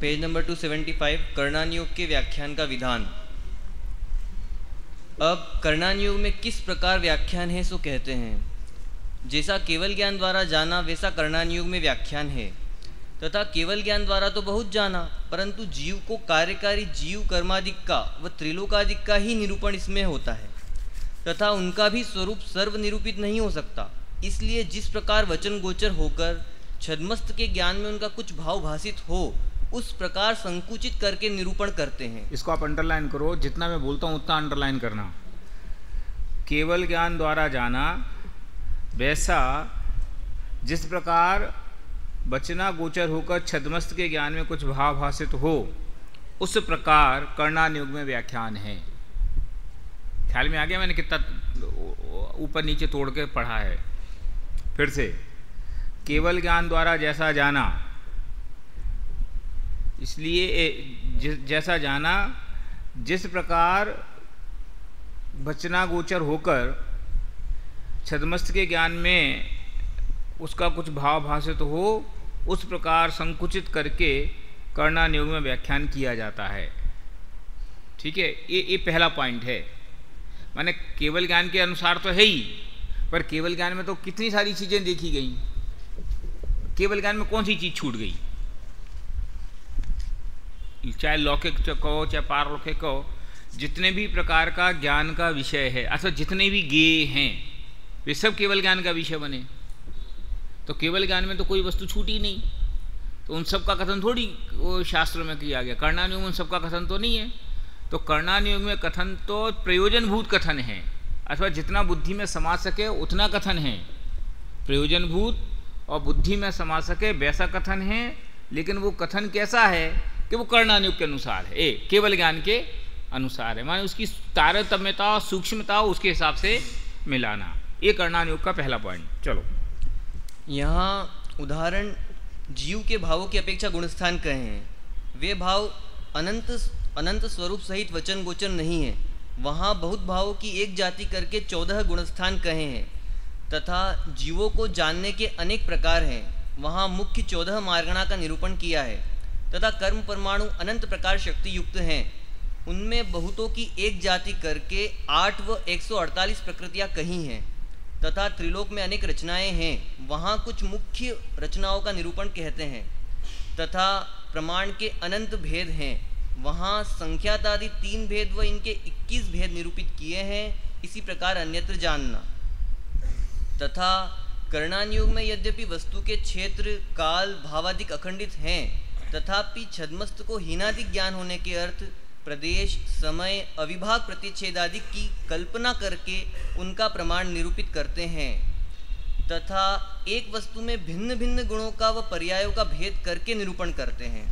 Page number 275 कर्णान योग के व्याख्यान का विधान। अब कर्णान योग में किस प्रकार व्याख्यान है सो कहते हैं। जैसा केवल ज्ञान द्वारा जाना वैसा कर्णान योग में व्याख्यान है, तथा केवल ज्ञान द्वारा तो बहुत जाना, परंतु जीव को कार्यकारी जीव कर्मादिक का व त्रिलोकादिक का ही निरूपण इसमें होता है, तथा उनका भी स्वरूप सर्व निरूपित नहीं हो सकता। इसलिए जिस प्रकार वचन गोचर होकर छद्मस्त के ज्ञान में उनका कुछ भाव भाषित हो, उस प्रकार संकुचित करके निरूपण करते हैं। इसको आप अंडरलाइन करो, जितना मैं बोलता हूँ उतना अंडरलाइन करना। केवल ज्ञान द्वारा जाना वैसा जिस प्रकार वचना गोचर होकर छद्मस्त के ज्ञान में कुछ भाव भाषित हो, उस प्रकार कर्णान योग में व्याख्यान है। ख्याल में आ गया मैंने कितना ऊपर नीचे तोड़ के पढ़ा है। फिर से, केवल ज्ञान द्वारा जैसा जाना, इसलिए जैसा जाना जिस प्रकार वचना गोचर होकर छद्मस्त के ज्ञान में उसका कुछ भाव भाषित हो, उस प्रकार संकुचित करके कर्णान योग में व्याख्यान किया जाता है। ठीक है, ये पहला पॉइंट है। माने केवल ज्ञान के अनुसार तो है ही, पर केवल ज्ञान में तो कितनी सारी चीज़ें देखी गई। केवल ज्ञान में कौन सी चीज़ छूट गई? चाहे लौकिक कहो चाहे पारलौकिक कहो, जितने भी प्रकार का ज्ञान का विषय है, अथवा जितने भी ज्ञेय हैं, वे सब केवल ज्ञान का विषय बने। तो केवल ज्ञान में तो कोई वस्तु छूटी नहीं, तो उन सब का कथन थोड़ी वो शास्त्र में किया गया। कर्णान योग में उन सब का कथन तो नहीं है। तो कर्णान योग में कथन तो प्रयोजनभूत कथन है, अथवा जितना बुद्धि में समा सके उतना कथन है। प्रयोजनभूत और बुद्धि में समा सके वैसा कथन है, लेकिन वो कथन कैसा है कि वो कर्णान योग के अनुसार है, केवल ज्ञान के अनुसार है। माने उसकी तारतम्यता सूक्ष्मता उसके हिसाब से मिलाना, ये कर्णान योग का पहला पॉइंट। चलो, यहाँ उदाहरण जीव के भावों की अपेक्षा गुणस्थान कहे हैं। वे भाव अनंत स्वरूप सहित वचन गोचर नहीं है। वहाँ बहुत भावों की एक जाति करके 14 गुणस्थान कहे हैं, तथा जीवों को जानने के अनेक प्रकार हैं। वहाँ मुख्य 14 मार्गणा का निरूपण किया है, तथा कर्म परमाणु अनंत प्रकार शक्ति युक्त हैं। उनमें बहुतों की एक जाति करके 8 व 148 प्रकृतियाँ कही हैं, तथा त्रिलोक में अनेक रचनाएं हैं। वहाँ कुछ मुख्य रचनाओं का निरूपण कहते हैं, तथा प्रमाण के अनंत भेद हैं। वहाँ संख्यातादि 3 भेद व इनके 21 भेद निरूपित किए हैं। इसी प्रकार अन्यत्र जानना। तथा कर्णान योग में यद्यपि वस्तु के क्षेत्र काल भावादिक अखंडित हैं, तथापि छद्मस्त को हीनादिक ज्ञान होने के अर्थ प्रदेश समय अविभाग प्रतिच्छेदादि की कल्पना करके उनका प्रमाण निरूपित करते हैं, तथा एक वस्तु में भिन्न भिन्न गुणों का व पर्यायों का भेद करके निरूपण करते हैं।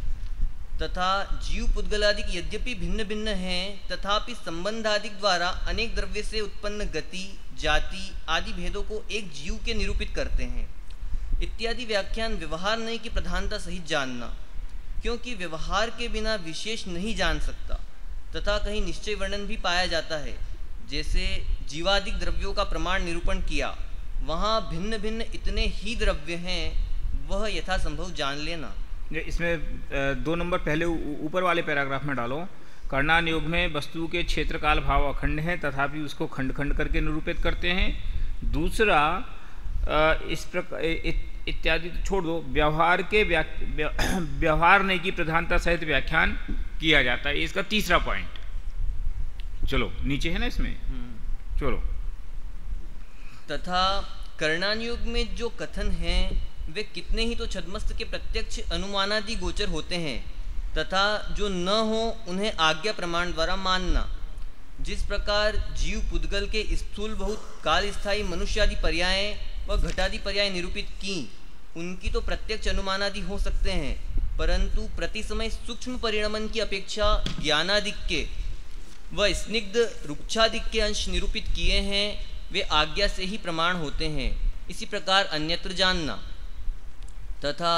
तथा जीव पुद्गलादिक यद्यपि भिन्न भिन्न हैं, तथापि संबंधादिक द्वारा अनेक द्रव्य से उत्पन्न गति जाति आदि भेदों को एक जीव के निरूपित करते हैं। इत्यादि व्याख्यान व्यवहार नहीं की प्रधानता सहित जानना, क्योंकि व्यवहार के बिना विशेष नहीं जान सकता, तथा कहीं निश्चय वर्णन भी पाया जाता है। जैसे जीवादिक द्रव्यों का प्रमाण निरूपण किया, वहाँ भिन्न भिन्न इतने ही द्रव्य हैं, वह यथासंभव जान लेना। इसमें 2 नंबर पहले ऊपर वाले पैराग्राफ में डालो। कर्णान योग में वस्तु के क्षेत्र काल भाव अखंड हैं, तथापि उसको खंड खंड करके निरूपित करते हैं। दूसरा, इस प्रकार इत्यादि तो छोड़ दो, व्यवहार नहीं की प्रधानता सहित व्याख्यान किया जाता है। इसका तीसरा पॉइंट। चलो, नीचे है ना इसमें, चलो। तथा कर्णान योग में जो कथन हैं वे कितने ही तो छद्मस्त के प्रत्यक्ष अनुमानादि गोचर होते हैं, तथा जो न हो उन्हें आज्ञा प्रमाण द्वारा मानना। जिस प्रकार जीव पुद्गल के स्थूल बहुत काल स्थायी मनुष्यादि पर्याय व घटादि पर्याय निरूपित की, उनकी तो प्रत्यक्ष अनुमानादि हो सकते हैं, परंतु प्रति समय सूक्ष्म परिणमन की अपेक्षा ज्ञानादिक के व स्निग्ध रुक्षादिक के अंश निरूपित किए हैं, वे आज्ञा से ही प्रमाण होते हैं। इसी प्रकार अन्यत्र जानना। तथा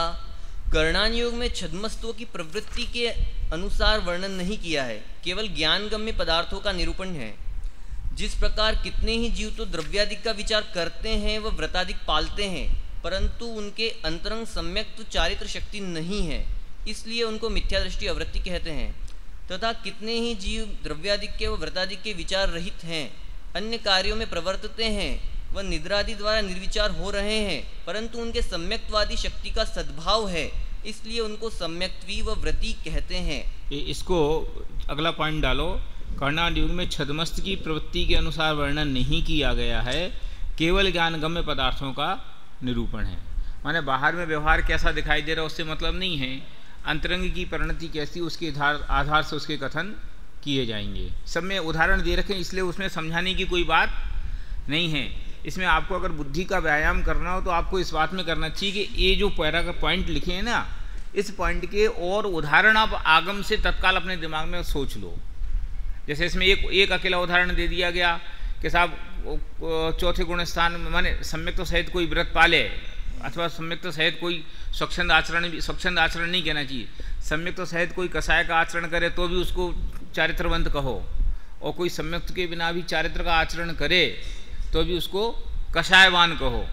कर्णान योग में छद्मस्तों की प्रवृत्ति के अनुसार वर्णन नहीं किया है, केवल ज्ञानगम्य पदार्थों का निरूपण है। जिस प्रकार कितने ही जीव तो द्रव्यादिक का विचार करते हैं व व्रतादिक पालते हैं, परंतु उनके अंतरंग सम्यक तो चारित्र शक्ति नहीं है। इसलिए उनको मिथ्या दृष्टि अवृत्ति कहते हैं। तथा कितने ही जीव द्रव्यादिक्य व व्रतादिक्य विचार रहित हैं, अन्य कार्यों में प्रवर्तते हैं, वह निद्रादि द्वारा निर्विचार हो रहे हैं, परंतु उनके सम्यक्त्वादी शक्ति का सद्भाव है, इसलिए उनको सम्यक्त्वी व व्रति कहते हैं। इसको अगला पॉइंट डालो। कर्णाद युग में छद्मस्त की प्रवृत्ति के अनुसार वर्णन नहीं किया गया है, केवल ज्ञानगम्य पदार्थों का निरूपण है। माने बाहर में व्यवहार कैसा दिखाई दे रहा है उससे मतलब नहीं है, अंतरंग की परिणति कैसी उसके आधार से उसके कथन किए जाएंगे। सब में उदाहरण दे रखे, इसलिए उसमें समझाने की कोई बात नहीं है। इसमें आपको अगर बुद्धि का व्यायाम करना हो तो आपको इस बात में करना चाहिए कि ये जो पैराग्राफ पॉइंट लिखे हैं ना, इस पॉइंट के और उदाहरण आप आगम से तत्काल अपने दिमाग में सोच लो। जैसे इसमें एक अकेला उदाहरण दे दिया गया कि साहब चौथे गुण स्थान माने सम्यक तो सहित कोई व्रत पाले, अथवा सम्यक तो सहित कोई स्वच्छंद आचरण नहीं कहना चाहिए, सम्यक तो सहित कोई कसाय का आचरण करे तो भी उसको चारित्रवंत कहो, और कोई सम्यक के बिना भी चारित्र का आचरण करे तो भी उसको कषायवान कहो।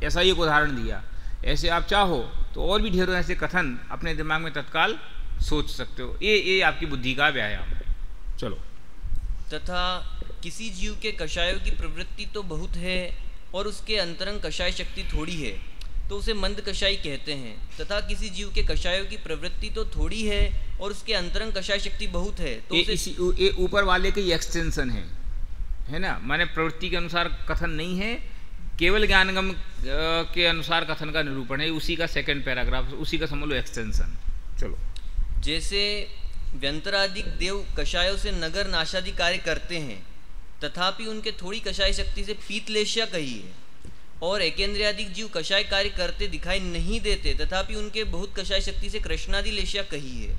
ऐसा ही एक उदाहरण दिया। ऐसे आप चाहो तो और भी ढेरों ऐसे कथन अपने दिमाग में तत्काल सोच सकते हो। ये आपकी बुद्धि का व्यायाम है। चलो। तथा किसी जीव के कषायों की प्रवृत्ति तो बहुत है और उसके अंतरंग कषाय शक्ति थोड़ी है, तो उसे मंद कषाई कहते हैं। तथा किसी जीव के कषायों की प्रवृत्ति तो थोड़ी है और उसके अंतरंग कषाय शक्ति बहुत है, तो ये ऊपर वाले की एक्सटेंशन है ना, माने प्रवृत्ति के अनुसार कथन नहीं है, केवल ज्ञानगम के अनुसार कथन का निरूपण है। उसी का सेकंड पैराग्राफ, उसी का समझ लो एक्सटेंशन। चलो। जैसे व्यंतरादिक देव कषायों से नगर नाशादि कार्य करते हैं, तथापि उनके थोड़ी कषाय शक्ति से पीतलेश्या कही है, और एकेंद्रियादिक जीव कषाय कार्य करते दिखाई नहीं देते, तथापि उनके बहुत कषाय शक्ति से कृष्णादि लेश्या कही है।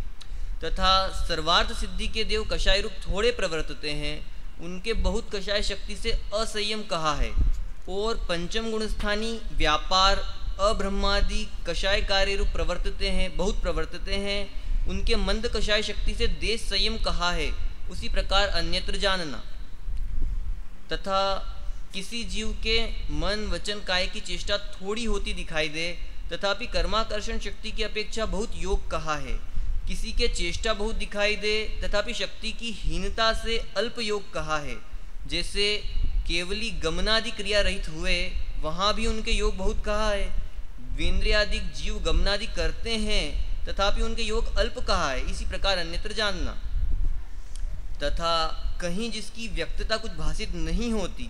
तथा सर्वार्थ सिद्धि के देव कषाय रूप थोड़े प्रवर्तते हैं, उनके बहुत कषाय शक्ति से असंयम कहा है। और पंचम गुणस्थानी व्यापार अब्रह्मादि कषाय कार्य रूप प्रवर्तते हैं, बहुत प्रवर्तते हैं, उनके मंद कषाय शक्ति से देश संयम कहा है। उसी प्रकार अन्यत्र जानना। तथा किसी जीव के मन वचन काय की चेष्टा थोड़ी होती दिखाई दे, तथापि कर्माकर्षण शक्ति की अपेक्षा बहुत योग कहा है। किसी के चेष्टा बहुत दिखाई दे, तथापि शक्ति की हीनता से अल्प योग कहा है। जैसे केवली गमनादि क्रिया रहित हुए, वहाँ भी उनके योग बहुत कहा है। द्वेंद्रियादिक जीव गमनादि करते हैं, तथापि उनके योग अल्प कहा है। इसी प्रकार अन्यत्र जानना। तथा कहीं जिसकी व्यक्तता कुछ भाषित नहीं होती,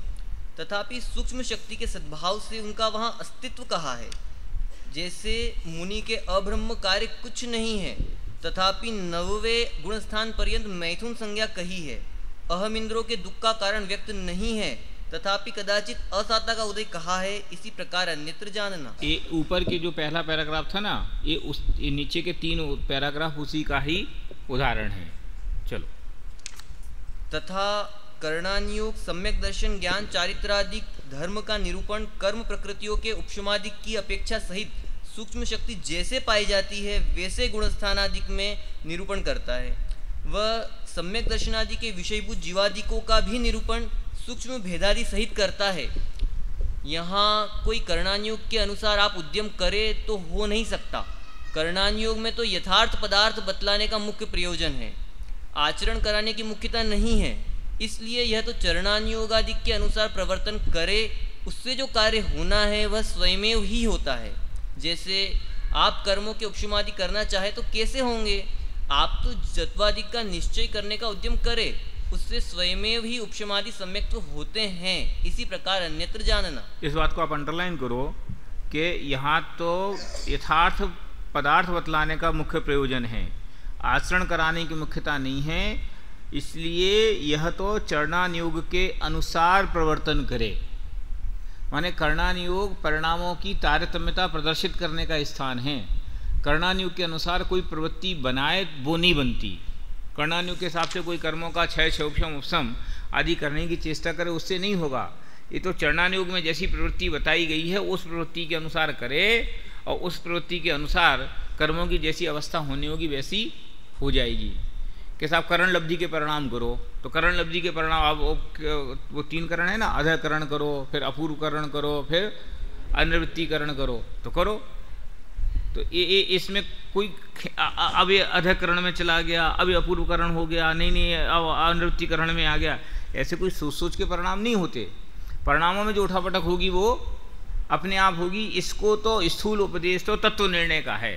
तथापि सूक्ष्म शक्ति के सद्भाव से उनका वहाँ अस्तित्व कहा है। जैसे मुनि के अब्रह्म कार्य कुछ नहीं है, तथापि 9वें गुणस्थान पर्यंत मैथुन संज्ञा कही है। अहम इंद्रों के दुख का कारण व्यक्त नहीं है, तथापि कदाचित असाता का उदय कहा है। इसी प्रकार अन्यत्र जानना। ये ऊपर के जो पहला पैराग्राफ था ना, ये नीचे के 3 पैराग्राफ उसी का ही उदाहरण है। चलो। तथा कर्णानियोग सम्यक दर्शन ज्ञान चारित्रादिक धर्म का निरूपण कर्म प्रकृतियों के उपशमादिक की अपेक्षा सहित सूक्ष्म शक्ति जैसे पाई जाती है वैसे गुणस्थानादिक में निरूपण करता है। वह सम्यक दर्शनादि के विषयभूत जीवादिकों का भी निरूपण सूक्ष्म भेदादि सहित करता है। यहाँ कोई कर्णानियोग के अनुसार आप उद्यम करें तो हो नहीं सकता। कर्णानियोग में तो यथार्थ पदार्थ बतलाने का मुख्य प्रयोजन है, आचरण कराने की मुख्यता नहीं है। इसलिए यह तो चरणानियोग आदि के अनुसार प्रवर्तन करे, उससे जो कार्य होना है वह स्वयमेव ही होता है। जैसे आप कर्मों के उपशमादि करना चाहे तो कैसे होंगे? आप तो जत्वादि का निश्चय करने का उद्यम करें, उससे स्वयमेव ही उपशमादि सम्यक्त्व होते हैं। इसी प्रकार अन्यत्र जानना। इस बात को आप अंडरलाइन करो कि यहाँ तो यथार्थ पदार्थ बतलाने का मुख्य प्रयोजन है, आचरण कराने की मुख्यता नहीं है। इसलिए यह तो चरणानियोग के अनुसार प्रवर्तन करे, माने कर्णानियोग परिणामों की तारतम्यता प्रदर्शित करने का स्थान है। कर्णानियोग के अनुसार कोई प्रवृत्ति बनाए वो नहीं बनती। कर्णानियोग के हिसाब से कोई कर्मों का क्षय क्षोभम उपशम आदि करने की चेष्टा करे, उससे नहीं होगा। ये तो चरणानियोग में जैसी प्रवृत्ति बताई गई है उस प्रवृत्ति के अनुसार करे, और उस प्रवृत्ति के अनुसार कर्मों की जैसी अवस्था होनी होगी वैसी हो जाएगी। कि साहब करण लब्धि के परिणाम करो, तो करण लब्धि के परिणाम आप वो 3 करण है ना, अधकरण करो, फिर अपूर्व करण करो, फिर अनिवृत्तिकरण करो, तो करो। तो ये इसमें कोई अब ये अधकरण में चला गया, अब ये अपूर्वकरण हो गया, नहीं अब अनिवृत्तिकरण में आ गया, ऐसे कोई सोच सोच के परिणाम नहीं होते। परिणामों में जो उठापटक होगी वो अपने आप होगी। इसको तो स्थूल उपदेश तो तत्व निर्णय का है,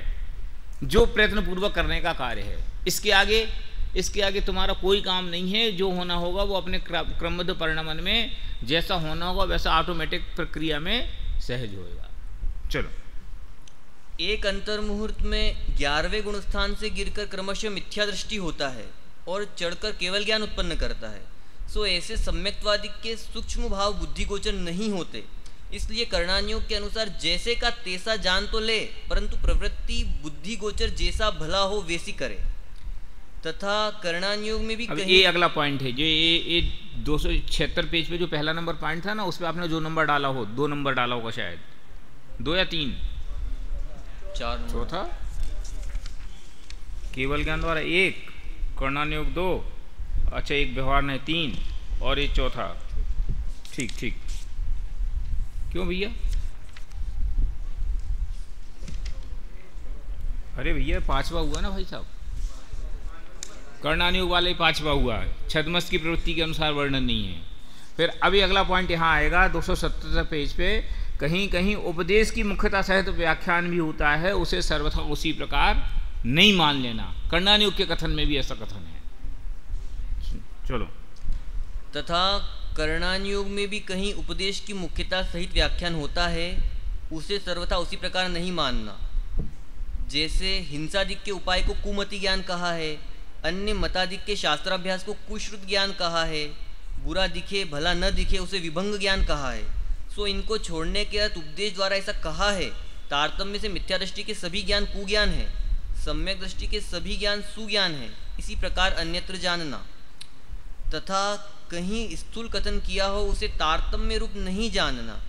जो प्रयत्न पूर्वक करने का कार्य है। इसके आगे तुम्हारा कोई काम नहीं है। जो होना होगा वो अपने क्रमबद्ध परिणामन में जैसा होना होगा वैसा ऑटोमेटिक प्रक्रिया में सहज होगा। चलो, एक अंतर मुहूर्त में 11वें गुणस्थान से गिरकर क्रमशः मिथ्या दृष्टि होता है और चढ़कर केवल ज्ञान उत्पन्न करता है। सो ऐसे सम्यक्तवादी के सूक्ष्म भाव बुद्धि गोचर नहीं होते। इसलिए कर्णानुयोग के अनुसार जैसे का तैसा जान तो ले, परंतु प्रवृत्ति बुद्धि गोचर जैसा भला हो वैसी करे। तथा कर्णानुयोग में भी ये अगला पॉइंट है जो ये 276 पेज पे जो पहला नंबर पॉइंट था ना, उस पर आपने जो नंबर डाला हो, 2 नंबर डाला होगा शायद, 2 या 3, 4, चौथा केवल ज्ञान द्वारा 1, कर्णानुयोग 2, अच्छा एक व्यवहार नहीं 3, और ये चौथा। ठीक क्यों भैया? अरे भैया 5वां हुआ ना भाई साहब, कर्णानुयोग वाले 5वां हुआ है, छद्मस्त की प्रवृत्ति के अनुसार वर्णन नहीं है। फिर अभी अगला पॉइंट यहाँ आएगा 277 पेज पे, कहीं कहीं उपदेश की मुख्यता सहित व्याख्यान भी होता है, उसे सर्वथा उसी प्रकार नहीं मान लेना। कर्णानुयोग के कथन में भी ऐसा कथन है। चलो, तथा कर्णानुयोग में भी कहीं उपदेश की मुख्यता सहित व्याख्यान होता है, उसे सर्वथा उसी प्रकार नहीं मानना। जैसे हिंसादिक के उपाय को कुमति ज्ञान कहा है, अन्य मतादिक के शास्त्राभ्यास को कुश्रुत ज्ञान कहा है, बुरा दिखे भला न दिखे उसे विभंग ज्ञान कहा है। सो इनको छोड़ने के अर्थ उपदेश द्वारा ऐसा कहा है। तारतम्य से मिथ्या दृष्टि के सभी ज्ञान कुज्ञान है, सम्यक दृष्टि के सभी ज्ञान सुज्ञान है। इसी प्रकार अन्यत्र जानना। तथा कहीं स्थूल कथन किया हो उसे तारतम्य रूप नहीं जानना।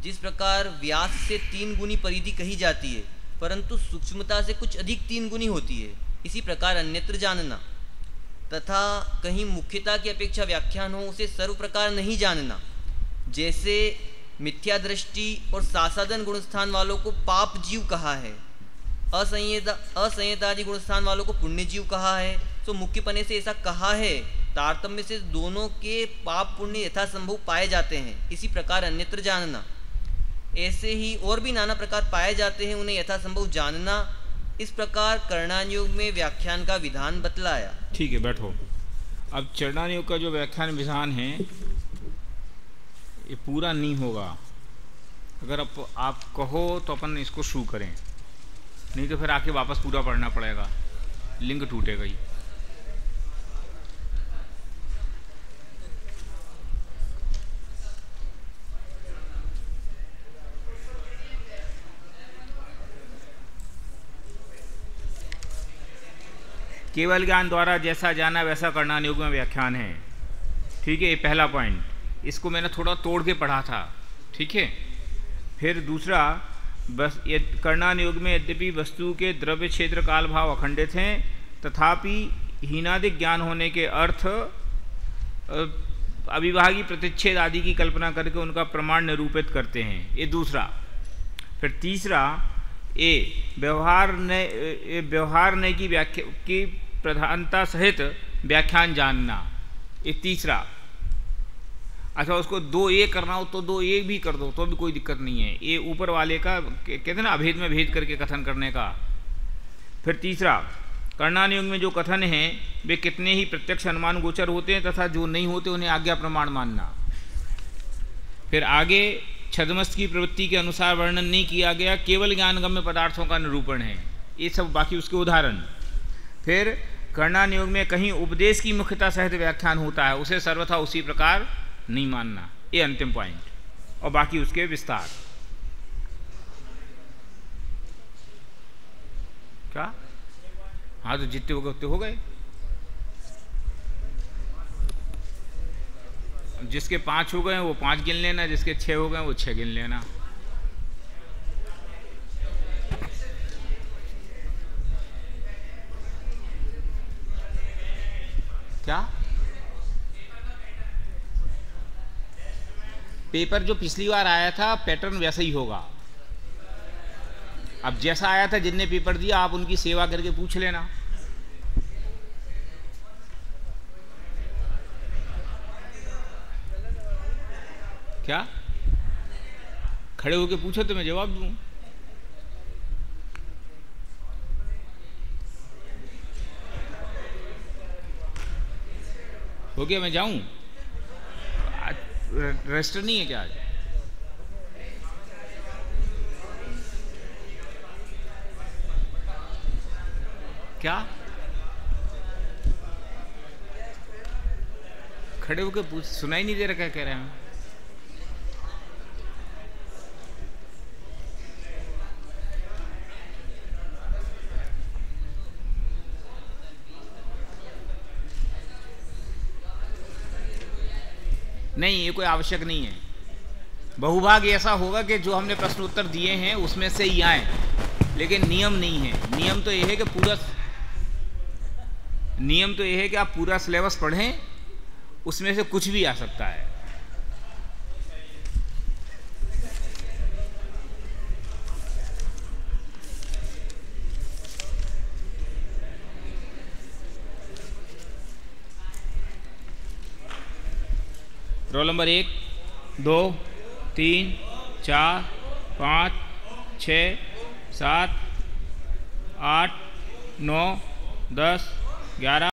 जिस प्रकार व्यास से 3 गुनी परिधि कही जाती है, परंतु सूक्ष्मता से कुछ अधिक 3 गुनी होती है, इसी प्रकार अन्यत्र जानना। तथा कहीं मुख्यता की अपेक्षा व्याख्यान हो उसे सर्व प्रकार नहीं जानना। जैसे मिथ्या दृष्टि और सासादन गुणस्थान वालों को पाप जीव कहा है, असंयतादि गुणस्थान वालों को पुण्य जीव कहा है। तो मुख्यपने से ऐसा कहा है, तारतम्य से दोनों के पाप पुण्य यथासंभव पाए जाते हैं, इसी प्रकार अन्यत्र जानना। ऐसे ही और भी नाना प्रकार पाए जाते हैं, उन्हें यथासंभव जानना। इस प्रकार कर्णानुयोग में व्याख्यान का विधान बतलाया। ठीक है, बैठो। अब कर्णानुयोग का जो व्याख्यान विधान है ये पूरा नहीं होगा। अगर आप कहो तो अपन इसको शुरू करें, नहीं तो फिर आके वापस पूरा पढ़ना पड़ेगा, लिंक टूटेगा ही। केवल ज्ञान द्वारा जैसा जाना वैसा कर्णानुयोग में व्याख्यान है। ठीक है, ये पहला पॉइंट, इसको मैंने थोड़ा तोड़ के पढ़ा था। ठीक है, फिर दूसरा, बस ये कर्णानुयोग में यद्यपि वस्तु के द्रव्य क्षेत्र काल भाव अखंडित हैं, तथापि हीनादिक ज्ञान होने के अर्थ अविभागी प्रतिच्छेद आदि की कल्पना करके उनका प्रमाण निरूपित करते हैं। ये दूसरा। फिर तीसरा, ये व्यवहार नय की व्याख्या की प्रधानता सहित व्याख्यान जानना, ये तीसरा। अच्छा, उसको 2A करना हो तो 2A भी कर दो तो भी कोई दिक्कत नहीं है। ये ऊपर वाले का कहते हैं ना, अभेद में भेद करके कथन करने का। फिर तीसरा, कर्णानुयोग में जो कथन हैं वे कितने ही प्रत्यक्ष अनुमान गोचर होते हैं तथा जो नहीं होते उन्हें आज्ञा प्रमाण मानना। फिर आगे छद्मस्त की प्रवृत्ति के अनुसार वर्णन नहीं किया गया, केवल ज्ञानगम्य पदार्थों का निरूपण है। ये सब बाकी उसके उदाहरण। फिर कर्णानुयोग में कहीं उपदेश की मुख्यता सहित व्याख्यान होता है, उसे सर्वथा उसी प्रकार नहीं मानना। ये अंतिम पॉइंट, और बाकी उसके विस्तार। क्या? हाँ, तो जितने हो गए उतने हो गए। जिसके 5 हो गए वो 5 गिन लेना, जिसके 6 हो गए वो 6 गिन लेना। क्या? पेपर जो पिछली बार आया था पैटर्न वैसा ही होगा। अब जैसा आया था जिनने पेपर दिया आप उनकी सेवा करके पूछ लेना। क्या खड़े होके पूछो तो मैं जवाब दूं। हो गया, मैं जाऊं? रजिस्टर नहीं है क्या आज? क्या खड़े होके पूछ, सुनाई नहीं दे रहा क्या कह रहे हैं? नहीं, ये कोई आवश्यक नहीं है। बहुभाग ऐसा होगा कि जो हमने प्रश्न उत्तर दिए हैं उसमें से ही आए, लेकिन नियम नहीं है। नियम तो यह है कि आप पूरा सिलेबस पढ़ें, उसमें से कुछ भी आ सकता है। Roll number 1, 2, 3, 4, 5, 6, 7, 8, 9, 10, 11।